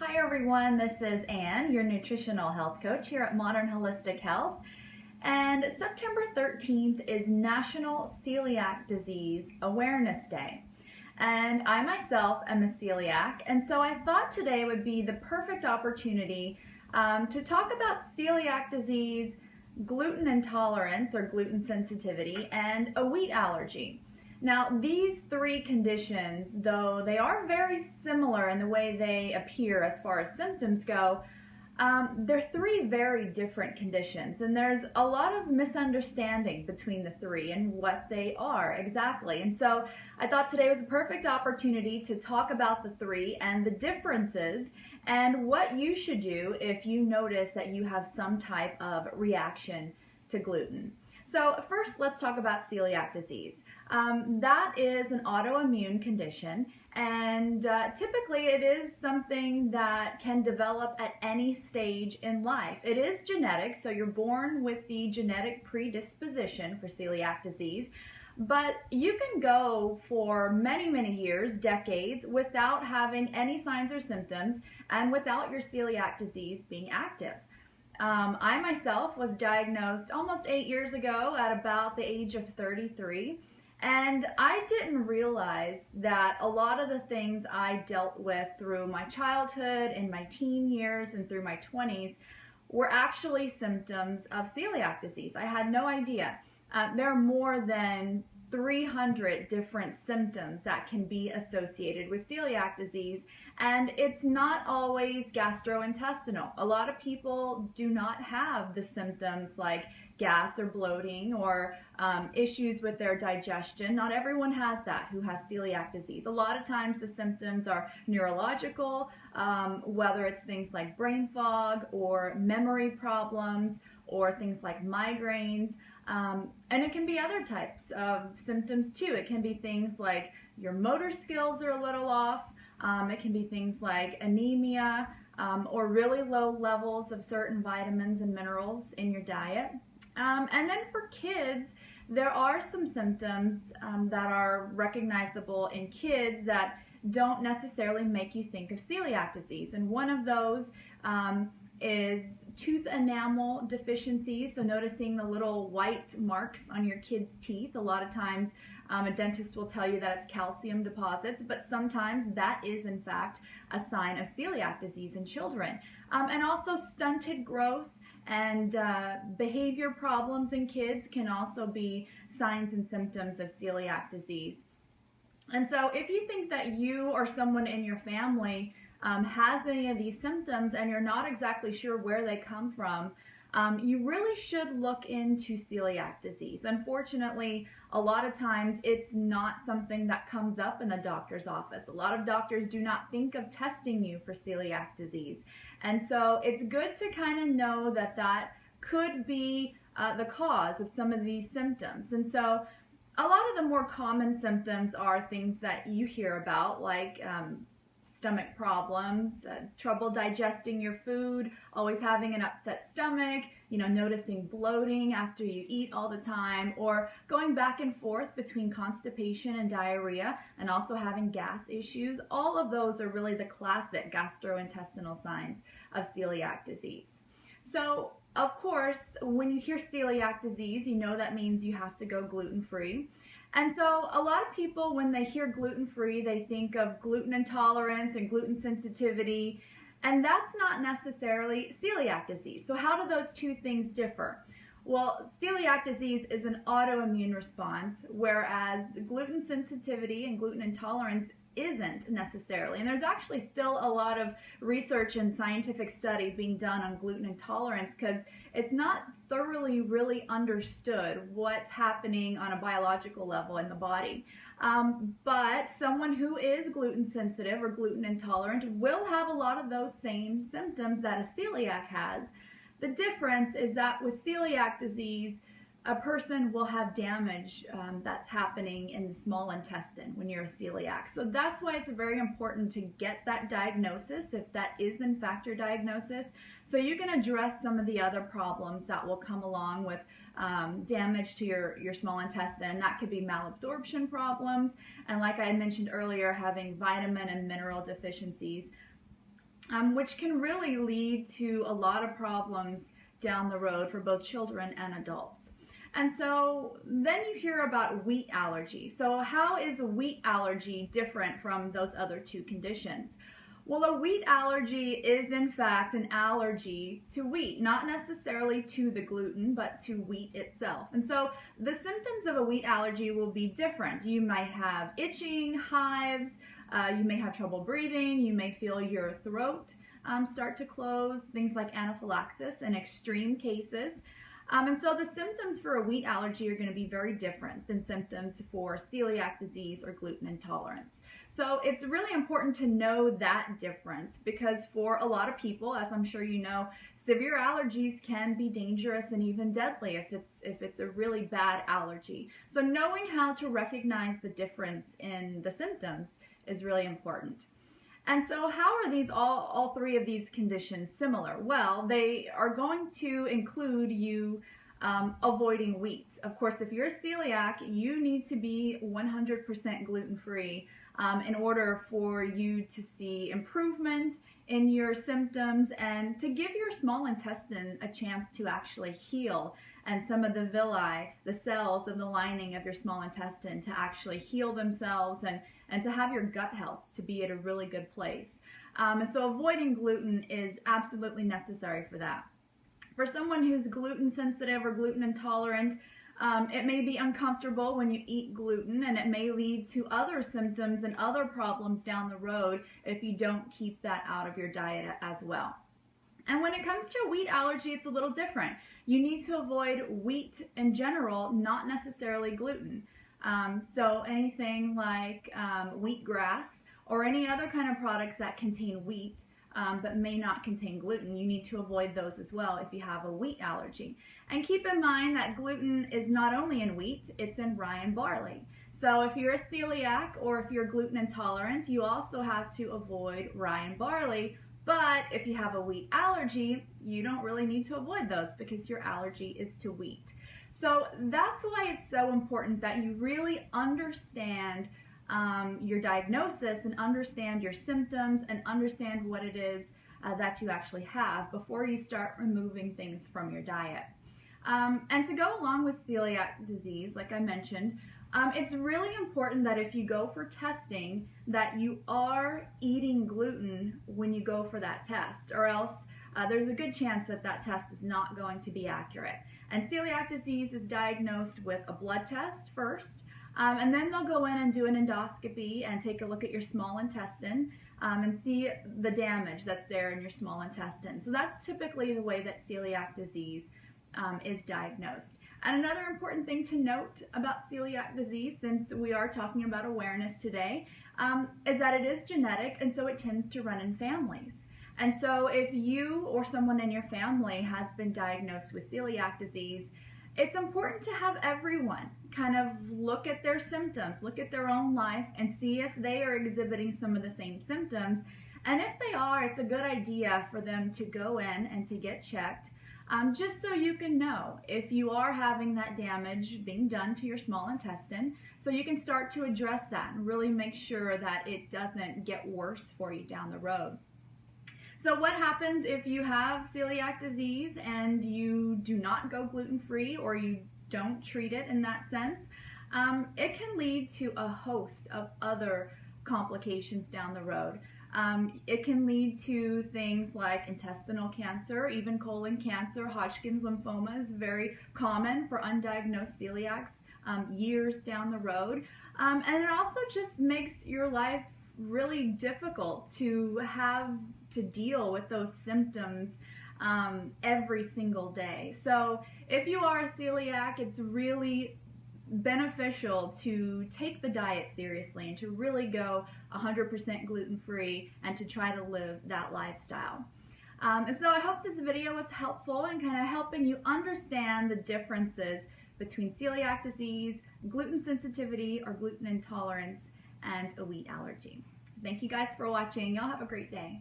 Hi everyone, this is Anne, your nutritional health coach here at Modern Holistic Health. And September 13th is National Celiac Disease Awareness Day. And I myself am a celiac, and so I thought today would be the perfect opportunity to talk about celiac disease, gluten intolerance or gluten sensitivity, and a wheat allergy. Now, these three conditions, though they are very similar in the way they appear as far as symptoms go, they're three very different conditions, and there's a lot of misunderstanding between the three and what they are exactly. And so I thought today was a perfect opportunity to talk about the three and the differences and what you should do if you notice that you have some type of reaction to gluten. So first, let's talk about celiac disease. That is an autoimmune condition, and typically it is something that can develop at any stage in life. It is genetic, so you're born with the genetic predisposition for celiac disease, but you can go for many, many years, decades, without having any signs or symptoms and without your celiac disease being active. I myself was diagnosed almost 8 years ago at about the age of 33, and I didn't realize that a lot of the things I dealt with through my childhood, in my teen years, and through my 20s were actually symptoms of celiac disease. I had no idea. There are more than 300 different symptoms that can be associated with celiac disease, and it's not always gastrointestinal. A lot of people do not have the symptoms like gas or bloating or issues with their digestion. Not everyone has that who has celiac disease. A lot of times the symptoms are neurological, whether it's things like brain fog or memory problems or things like migraines. And it can be other types of symptoms too. It can be things like your motor skills are a little off. It can be things like anemia or really low levels of certain vitamins and minerals in your diet. And then for kids, there are some symptoms that are recognizable in kids that don't necessarily make you think of celiac disease. And one of those is tooth enamel deficiency, so noticing the little white marks on your kids' teeth. A lot of times a dentist will tell you that it's calcium deposits, but sometimes that is in fact a sign of celiac disease in children. And also stunted growth and behavior problems in kids can also be signs and symptoms of celiac disease. And so if you think that you or someone in your family has any of these symptoms and you're not exactly sure where they come from, you really should look into celiac disease. Unfortunately, a lot of times it's not something that comes up in the doctor's office. A lot of doctors do not think of testing you for celiac disease. And so it's good to kind of know that that could be the cause of some of these symptoms. And so a lot of the more common symptoms are things that you hear about, like stomach problems, trouble digesting your food, always having an upset stomach, noticing bloating after you eat all the time, or going back and forth between constipation and diarrhea, and also having gas issues. All of those are really the classic gastrointestinal signs of celiac disease. So, of course, when you hear celiac disease, you know that means you have to go gluten-free. And so a lot of people, when they hear gluten-free, they think of gluten intolerance and gluten sensitivity, and that's not necessarily celiac disease. So how do those two things differ? Well, celiac disease is an autoimmune response, whereas gluten sensitivity and gluten intolerance isn't necessarily. And there's actually still a lot of research and scientific study being done on gluten intolerance because it's not thoroughly really understood what's happening on a biological level in the body. But someone who is gluten sensitive or gluten intolerant will have a lot of those same symptoms that a celiac has. The difference is that with celiac disease, a person will have damage that's happening in the small intestine when you're a celiac. So that's why it's very important to get that diagnosis, if that is in fact your diagnosis, so you can address some of the other problems that will come along with damage to your small intestine. And that could be malabsorption problems, and like I mentioned earlier, having vitamin and mineral deficiencies. which can really lead to a lot of problems down the road for both children and adults. And so then you hear about wheat allergy. So how is a wheat allergy different from those other two conditions? Well, a wheat allergy is in fact an allergy to wheat, not necessarily to the gluten, but to wheat itself. And so the symptoms of a wheat allergy will be different. You might have itching, hives, you may have trouble breathing, you may feel your throat start to close, things like anaphylaxis in extreme cases. And so the symptoms for a wheat allergy are going to be very different than symptoms for celiac disease or gluten intolerance. So it's really important to know that difference, because for a lot of people, as I'm sure you know, severe allergies can be dangerous and even deadly if it's a really bad allergy. So knowing how to recognize the difference in the symptoms is really important. And so how are these all three of these conditions similar? Well, they are going to include you avoiding wheat. Of course, if you're a celiac, you need to be 100% gluten-free in order for you to see improvement in your symptoms and to give your small intestine a chance to actually heal, and some of the villi, the cells of the lining of your small intestine, to actually heal themselves and to have your gut health to be at a really good place. And so avoiding gluten is absolutely necessary for that. For someone who's gluten sensitive or gluten intolerant, it may be uncomfortable when you eat gluten, and it may lead to other symptoms and other problems down the road if you don't keep that out of your diet as well. And when it comes to wheat allergy, it's a little different. You need to avoid wheat in general, not necessarily gluten. So anything like wheatgrass or any other kind of products that contain wheat but may not contain gluten, you need to avoid those as well if you have a wheat allergy. And keep in mind that gluten is not only in wheat, it's in rye and barley. So if you're a celiac or if you're gluten intolerant, you also have to avoid rye and barley. But if you have a wheat allergy, you don't really need to avoid those because your allergy is to wheat. So that's why it's so important that you really understand your diagnosis and understand your symptoms and understand what it is that you actually have before you start removing things from your diet. And to go along with celiac disease, like I mentioned, it's really important that if you go for testing that you are eating gluten when you go for that test, or else there's a good chance that that test is not going to be accurate. And celiac disease is diagnosed with a blood test first, and then they'll go in and do an endoscopy and take a look at your small intestine and see the damage that's there in your small intestine. So that's typically the way that celiac disease is diagnosed. And another important thing to note about celiac disease, since we are talking about awareness today, is that it is genetic, and so it tends to run in families. And so if you or someone in your family has been diagnosed with celiac disease, it's important to have everyone kind of look at their symptoms, look at their own life, and see if they are exhibiting some of the same symptoms. And if they are, it's a good idea for them to go in and to get checked, just so you can know if you are having that damage being done to your small intestine, so you can start to address that and really make sure that it doesn't get worse for you down the road. So what happens if you have celiac disease and you do not go gluten-free, or you don't treat it in that sense? It can lead to a host of other complications down the road. It can lead to things like intestinal cancer, even colon cancer. Hodgkin's lymphoma is very common for undiagnosed celiacs years down the road. And it also just makes your life really difficult to have to deal with those symptoms every single day. So if you are a celiac, it's really beneficial to take the diet seriously and to really go 100% gluten-free and to try to live that lifestyle. And so I hope this video was helpful in kind of helping you understand the differences between celiac disease, gluten sensitivity or gluten intolerance, and a wheat allergy. Thank you guys for watching. Y'all have a great day.